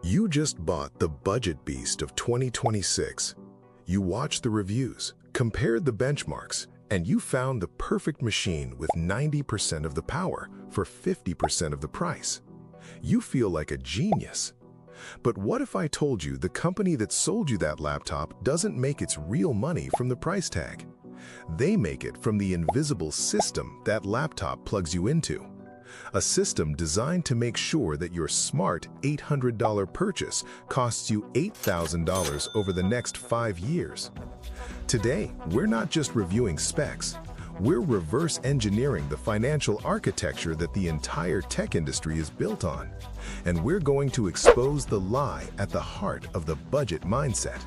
You just bought the budget beast of 2026. You watched the reviews, compared the benchmarks, and you found the perfect machine with 90% of the power for 50% of the price. You feel like a genius. But what if I told you the company that sold you that laptop doesn't make its real money from the price tag? They make it from the invisible system that laptop plugs you into. A system designed to make sure that your smart $800 purchase costs you $8,000 over the next 5 years. Today, we're not just reviewing specs. We're reverse engineering the financial architecture that the entire tech industry is built on. And we're going to expose the lie at the heart of the budget mindset.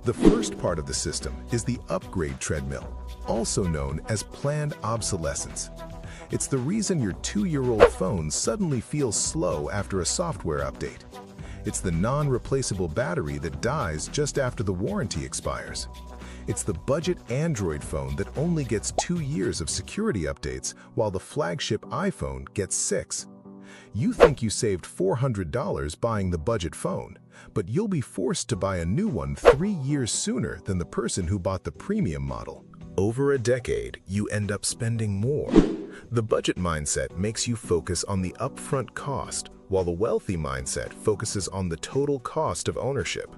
The first part of the system is the upgrade treadmill, also known as planned obsolescence. It's the reason your 2-year-old phone suddenly feels slow after a software update. It's the non-replaceable battery that dies just after the warranty expires. It's the budget Android phone that only gets 2 years of security updates while the flagship iPhone gets 6. You think you saved $400 buying the budget phone, but you'll be forced to buy a new one 3 years sooner than the person who bought the premium model. Over a decade, you end up spending more. The budget mindset makes you focus on the upfront cost, while the wealthy mindset focuses on the total cost of ownership.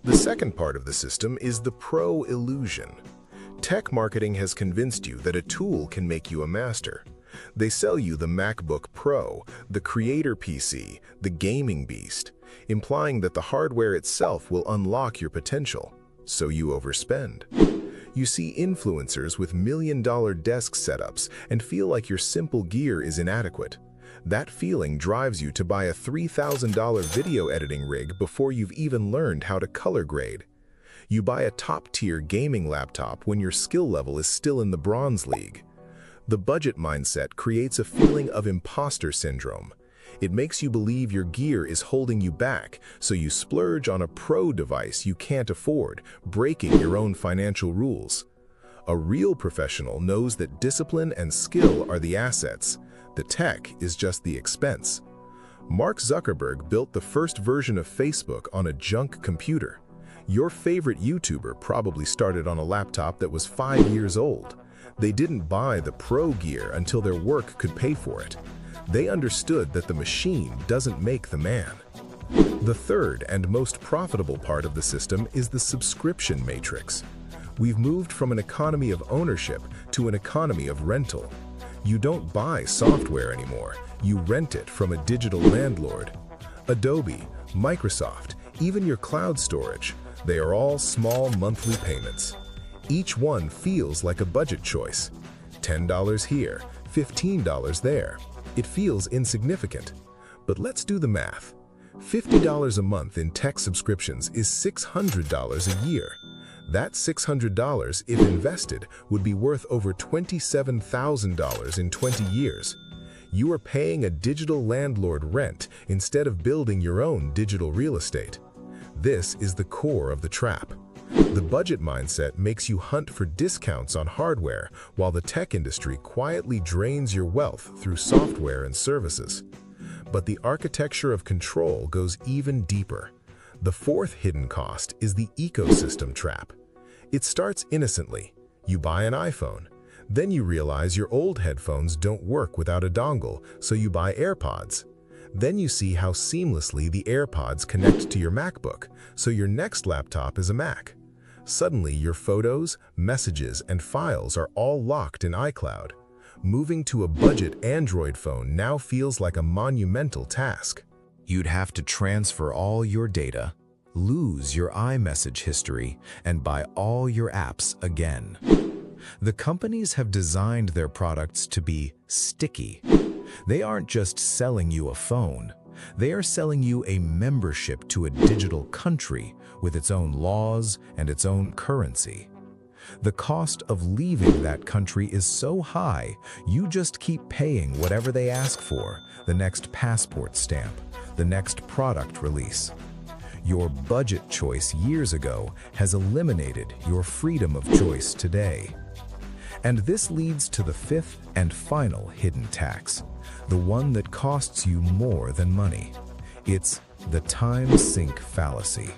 The second part of the system is the pro illusion. Tech marketing has convinced you that a tool can make you a master. They sell you the MacBook Pro, the Creator PC, the Gaming Beast, implying that the hardware itself will unlock your potential, so you overspend. You see influencers with million-dollar desk setups and feel like your simple gear is inadequate. That feeling drives you to buy a $3,000 video editing rig before you've even learned how to color grade. You buy a top-tier gaming laptop when your skill level is still in the bronze league. The budget mindset creates a feeling of imposter syndrome. It makes you believe your gear is holding you back, so you splurge on a pro device you can't afford, breaking your own financial rules. A real professional knows that discipline and skill are the assets. The tech is just the expense. Mark Zuckerberg built the first version of Facebook on a junk computer. Your favorite YouTuber probably started on a laptop that was 5 years old. They didn't buy the pro gear until their work could pay for it. They understood that the machine doesn't make the man. The third and most profitable part of the system is the subscription matrix. We've moved from an economy of ownership to an economy of rental. You don't buy software anymore, you rent it from a digital landlord. Adobe, Microsoft, even your cloud storage, they are all small monthly payments. Each one feels like a budget choice. $10 here, $15 there. It feels insignificant. But let's do the math. $50 a month in tech subscriptions is $600 a year. That $600, if invested, would be worth over $27,000 in 20 years. You are paying a digital landlord rent instead of building your own digital real estate. This is the core of the trap. The budget mindset makes you hunt for discounts on hardware, while the tech industry quietly drains your wealth through software and services. But the architecture of control goes even deeper. The fourth hidden cost is the ecosystem trap. It starts innocently. You buy an iPhone. Then you realize your old headphones don't work without a dongle, so you buy AirPods. Then you see how seamlessly the AirPods connect to your MacBook, so your next laptop is a Mac. Suddenly, your photos, messages, and files are all locked in iCloud. Moving to a budget Android phone now feels like a monumental task. You'd have to transfer all your data, lose your iMessage history, and buy all your apps again. The companies have designed their products to be sticky. They aren't just selling you a phone. They are selling you a membership to a digital country with its own laws and its own currency. The cost of leaving that country is so high, you just keep paying whatever they ask for, the next passport stamp, the next product release. Your budget choice years ago has eliminated your freedom of choice today. And this leads to the fifth and final hidden tax, the one that costs you more than money. It's The time sink fallacy.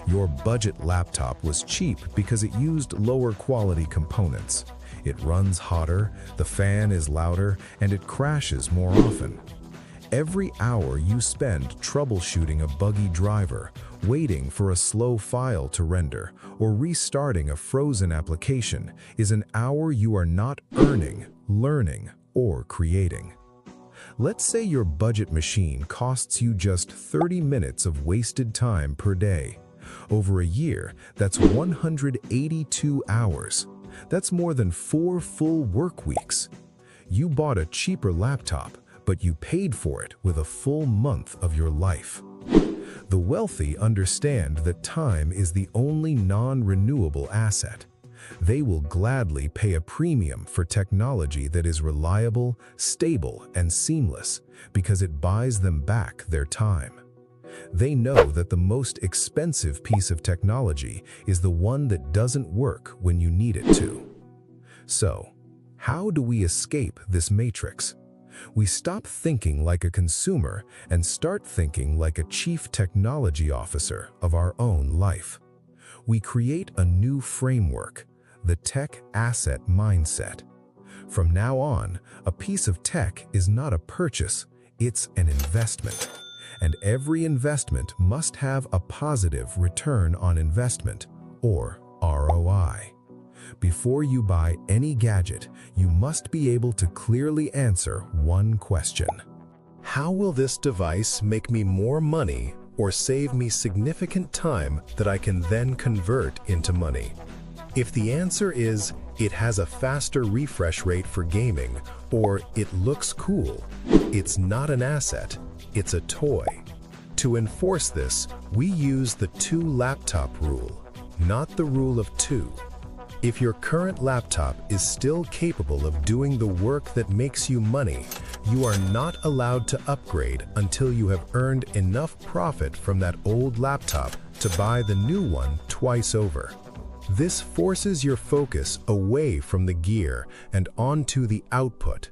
Your budget laptop was cheap because it used lower quality components. It runs hotter, the fan is louder, and it crashes more often. Every hour you spend troubleshooting a buggy driver, waiting for a slow file to render, or restarting a frozen application is an hour you are not earning, learning, or creating. Let's say your budget machine costs you just 30 minutes of wasted time per day. Over a year, that's 182 hours. That's more than 4 full work weeks. You bought a cheaper laptop, but you paid for it with a full month of your life. The wealthy understand that time is the only non-renewable asset. They will gladly pay a premium for technology that is reliable, stable, and seamless because it buys them back their time. They know that the most expensive piece of technology is the one that doesn't work when you need it to. So, how do we escape this matrix? We stop thinking like a consumer and start thinking like a chief technology officer of our own life. We create a new framework, the tech asset mindset. From now on, a piece of tech is not a purchase, it's an investment. And every investment must have a positive return on investment, or ROI. Before you buy any gadget, you must be able to clearly answer one question. How will this device make me more money or save me significant time that I can then convert into money? If the answer is, it has a faster refresh rate for gaming, or it looks cool, it's not an asset, it's a toy. To enforce this, we use the 2 laptop rule, not the rule of 2. If your current laptop is still capable of doing the work that makes you money, you are not allowed to upgrade until you have earned enough profit from that old laptop to buy the new one twice over. This forces your focus away from the gear and onto the output.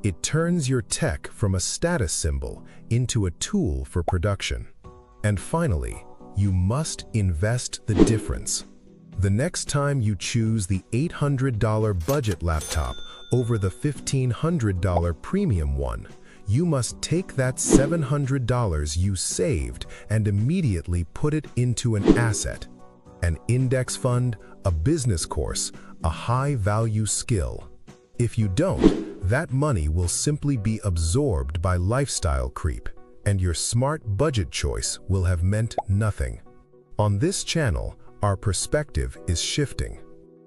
It turns your tech from a status symbol into a tool for production. And finally, you must invest the difference. The next time you choose the $800 budget laptop over the $1,500 premium one, you must take that $700 you saved and immediately put it into an asset. An index fund, a business course, a high-value skill. If you don't, that money will simply be absorbed by lifestyle creep, and your smart budget choice will have meant nothing. On this channel, our perspective is shifting.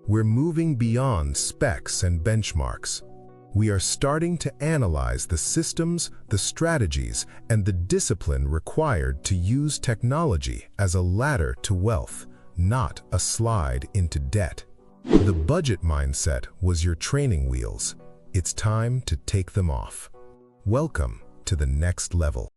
We're moving beyond specs and benchmarks. We are starting to analyze the systems, the strategies, and the discipline required to use technology as a ladder to wealth, not a slide into debt. The budget mindset was your training wheels. It's time to take them off. Welcome to the next level.